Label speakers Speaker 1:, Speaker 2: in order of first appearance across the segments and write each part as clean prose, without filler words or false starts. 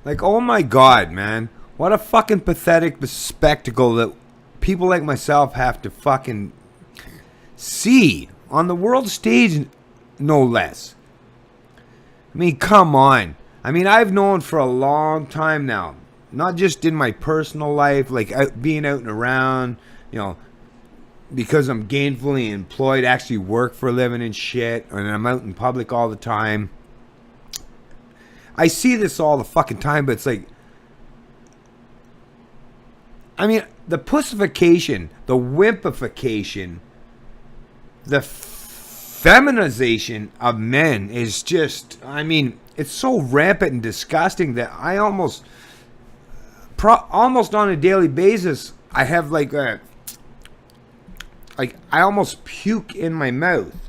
Speaker 1: Like, oh my God, man. What a fucking pathetic spectacle that people like myself have to fucking see on the world stage, no less. I mean, come on. I mean, I've known for a long time now, not just in my personal life, like being out and around, you know, because I'm gainfully employed, actually work for a living and shit, and I'm out in public all the time. I see this all the fucking time, but it's like, I mean, the pussification, the wimpification, the feminization of men is just, I mean, it's so rampant and disgusting that I almost on a daily basis, I have like I almost puke in my mouth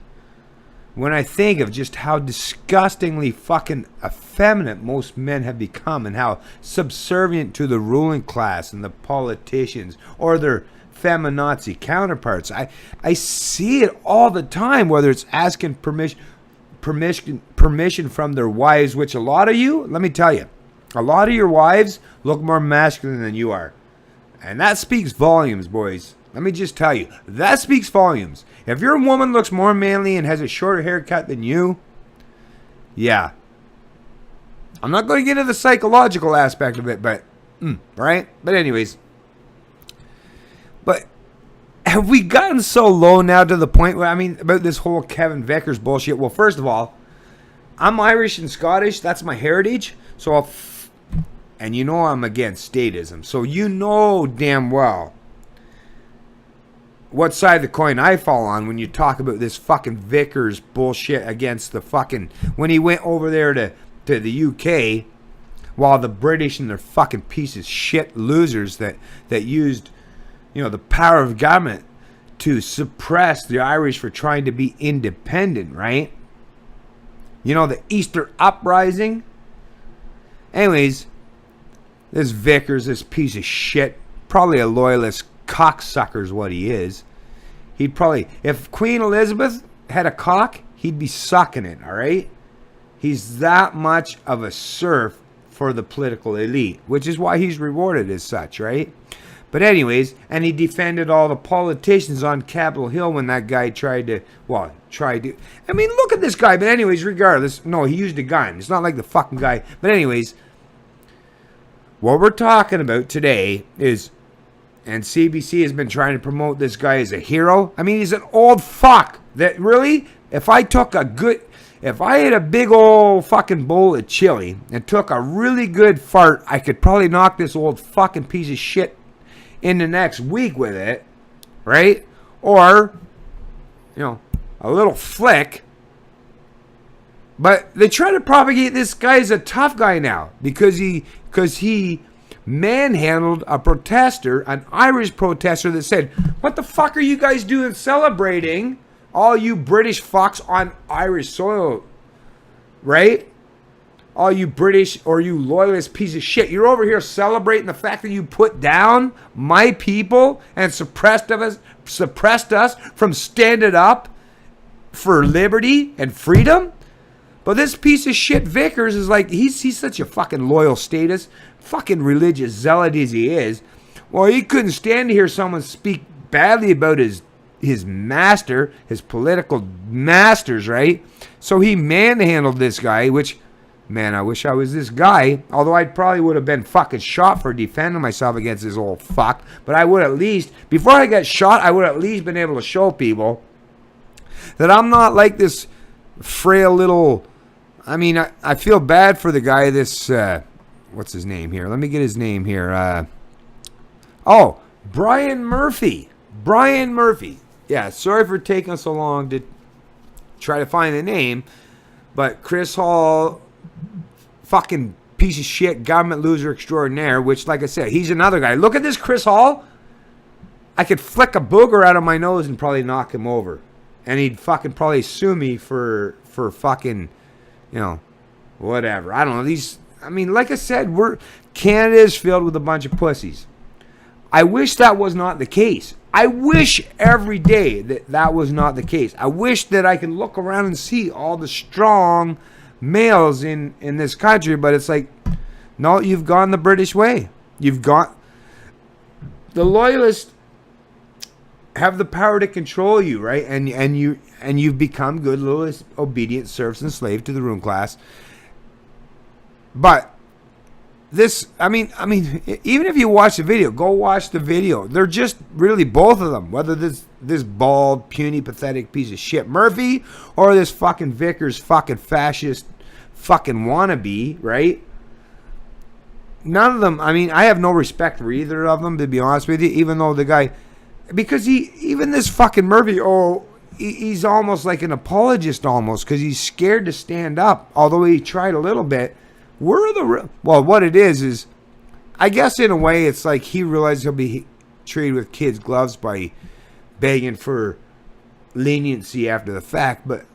Speaker 1: when I think of just how disgustingly fucking effeminate most men have become and how subservient to the ruling class and the politicians or their feminazi counterparts. I see it all the time, whether it's asking permission from their wives, which a lot of you, let me tell you, a lot of your wives look more masculine than you are. And that speaks volumes, boys. Let me just tell you, that speaks volumes. If your woman looks more manly and has a shorter haircut than you, yeah. I'm not going to get into the psychological aspect of it, but, right? But anyways. But have we gotten so low now to the point where, I mean, about this whole Kevin Vickers bullshit? Well, first of all, I'm Irish and Scottish. That's my heritage. So, and you know I'm against statism. So you know damn well what side of the coin I fall on when you talk about this fucking Vickers bullshit against the fucking, when he went over there to the UK, while the British and their fucking piece of shit losers that used, you know, the power of government to suppress the Irish for trying to be independent, right? You know, the Easter Uprising. Anyways, this Vickers, this piece of shit, probably a loyalist cocksucker is what he is. He'd probably, if Queen Elizabeth had a cock, he'd be sucking it, all right? He's that much of a serf for the political elite, which is why he's rewarded as such, right? But anyways, and he defended all the politicians on Capitol Hill when that guy tried to, I mean, look at this guy. But anyways, regardless, no, he used a gun. It's not like the fucking guy. But anyways, what we're talking about today is, and CBC has been trying to promote this guy as a hero. I mean, he's an old fuck that really, if I had a big old fucking bowl of chili and took a really good fart, I could probably knock this old fucking piece of shit in the next week with it, right? Or, you know, a little flick. But they try to propagate this guy as a tough guy now because he manhandled a protester, an Irish protester that said, "What the fuck are you guys doing celebrating all you British fucks on Irish soil, right? All you British or you loyalist piece of shit. You're over here celebrating the fact that you put down my people and suppressed us from standing up for liberty and freedom." But this piece of shit Vickers is like, he's such a fucking loyal status, fucking religious zealot as he is. Well, he couldn't stand to hear someone speak badly about his master, his political masters, right? So he manhandled this guy, which, man, I wish I was this guy. Although I probably would have been fucking shot for defending myself against this old fuck. But I would at least, before I got shot, I would at least been able to show people that I'm not like this frail little, I mean, I feel bad for the guy, this, what's his name here? Let me get his name here. Brian Murphy. Brian Murphy. Yeah, sorry for taking so long to try to find the name. But Chris Hall, fucking piece of shit, government loser extraordinaire, which, like I said, he's another guy. Look at this Chris Hall. I could flick a booger out of my nose and probably knock him over. And he'd fucking probably sue me for fucking, you know, whatever. I don't know. I mean, like I said, Canada is filled with a bunch of pussies. I wish that was not the case. I wish every day that was not the case. I wish that I could look around and see all the strong males in this country, but it's like, No, you've gone the British way. You've got the loyalists have the power to control you, right? And you've become good little obedient serfs and slaves to the ruling class. But this, I mean, even if you watch the video, go watch the video. They're just really both of them. Whether this bald, puny, pathetic piece of shit Murphy or this fucking Vickers fucking fascist fucking wannabe, right? None of them, I mean, I have no respect for either of them, to be honest with you, even though the guy, because even this fucking Murphy, he's almost like an apologist almost, because he's scared to stand up, although he tried a little bit. Well, what it is, I guess in a way, it's like he realizes he'll be treated with kids' gloves by begging for leniency after the fact, but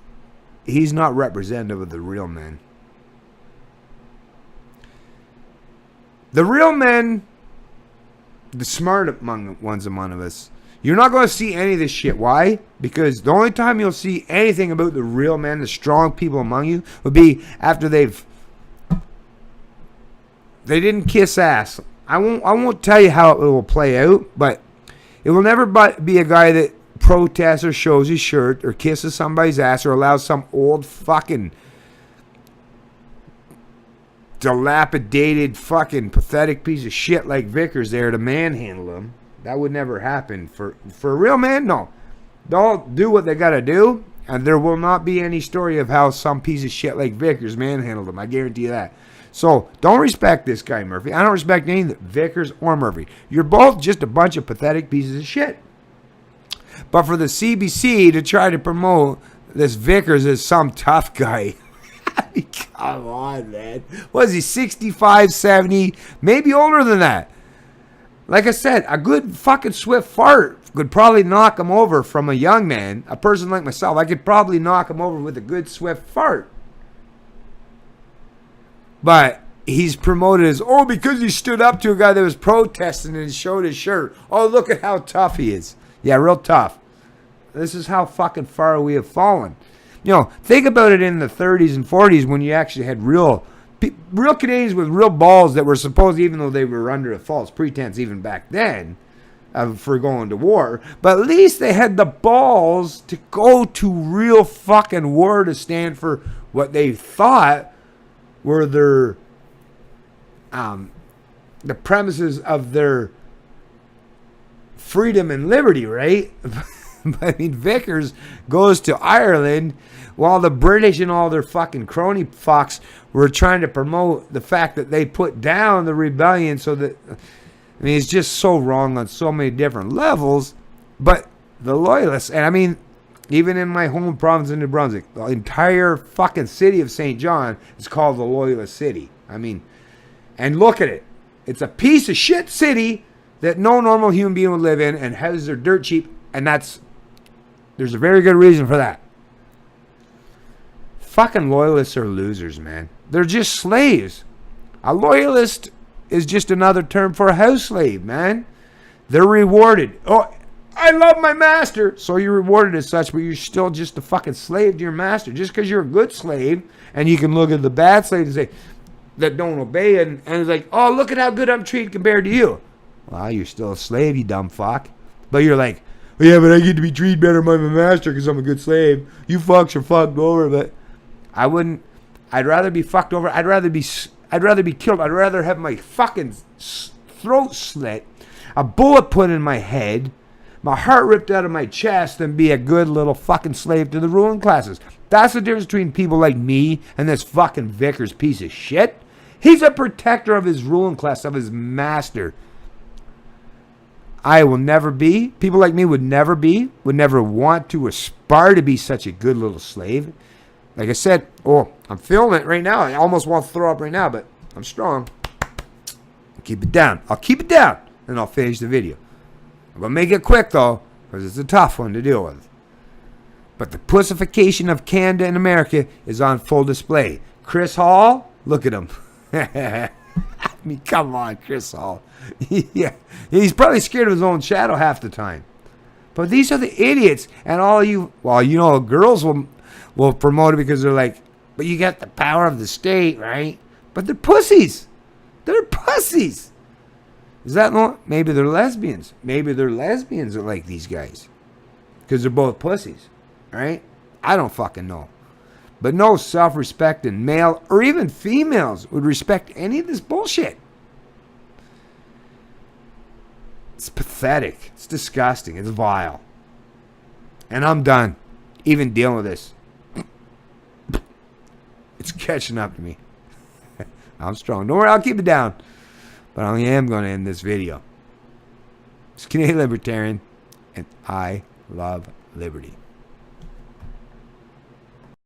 Speaker 1: he's not representative of the real men. The real men, the smart ones among us, you're not going to see any of this shit. Why? Because the only time you'll see anything about the real men, the strong people among you, would be after they didn't kiss ass. I won't tell you how it will play out, but it will never be a guy that protests or shows his shirt or kisses somebody's ass or allows some old fucking dilapidated fucking pathetic piece of shit like Vickers there to manhandle him. That would never happen. For a real man, no. They'll do what they gotta do, and there will not be any story of how some piece of shit like Vickers manhandled him. I guarantee you that. So don't respect this guy, Murphy. I don't respect any Vickers or Murphy. You're both just a bunch of pathetic pieces of shit. But for the CBC to try to promote this Vickers as some tough guy, I mean, come on, man. Was he 65, 70, maybe older than that? Like I said, a good fucking swift fart could probably knock him over from a young man. A person like myself, I could probably knock him over with a good swift fart. But he's promoted as, because he stood up to a guy that was protesting and showed his shirt. Oh, look at how tough he is. Yeah, real tough. This is how fucking far we have fallen. You know, think about it in the 30s and 40s when you actually had real Canadians with real balls that were supposed, even though they were under a false pretense even back then, for going to war. But at least they had the balls to go to real fucking war to stand for what they thought were their, the premises of their freedom and liberty, right? I mean, Vickers goes to Ireland while the British and all their fucking crony fucks were trying to promote the fact that they put down the rebellion so that, I mean, it's just so wrong on so many different levels. But the loyalists, and I mean, even in my home province in New Brunswick, the entire fucking city of St. John is called the Loyalist City. I mean, and look at it. It's a piece of shit city that no normal human being would live in, and houses are dirt cheap, and there's a very good reason for that. Fucking loyalists are losers, man. They're just slaves. A loyalist is just another term for a house slave, man. They're rewarded. Oh, I love my master. So you're rewarded as such, but you're still just a fucking slave to your master. Just because you're a good slave, and you can look at the bad slaves and say, that don't obey, and it's like, oh, look at how good I'm treated compared to you. Well, you're still a slave, you dumb fuck. But you're like, oh, yeah, but I get to be treated better by my master because I'm a good slave. You fucks are fucked over, but I wouldn't. I'd rather be fucked over. I'd rather be killed. I'd rather have my fucking throat slit, a bullet put in my head, my heart ripped out of my chest, than be a good little fucking slave to the ruling classes. That's the difference between people like me and this fucking Vickers piece of shit. He's a protector of his ruling class, of his master. I will never be. People like me would never want to aspire to be such a good little slave. Like I said, I'm feeling it right now. I almost want to throw up right now, but I'm strong. Keep it down. I'll keep it down, and I'll finish the video. I'm going to make it quick, though, because it's a tough one to deal with. But the pussification of Canada and America is on full display. Chris Hall, look at him. I mean, come on, Chris Hall. Yeah, he's probably scared of his own shadow half the time. But these are the idiots, and all you, well, you know, girls will promote it because they're like, but you got the power of the state, right? But they're pussies. They're pussies. Is that no? Maybe they're lesbians. Maybe they're lesbians that like these guys. Because they're both pussies. Right? I don't fucking know. But no self-respecting male or even females would respect any of this bullshit. It's pathetic. It's disgusting. It's vile. And I'm done even dealing with this. It's catching up to me. I'm strong. Don't worry, I'll keep it down. But I am going to end this video. It's Canadian Libertarian, and I love liberty.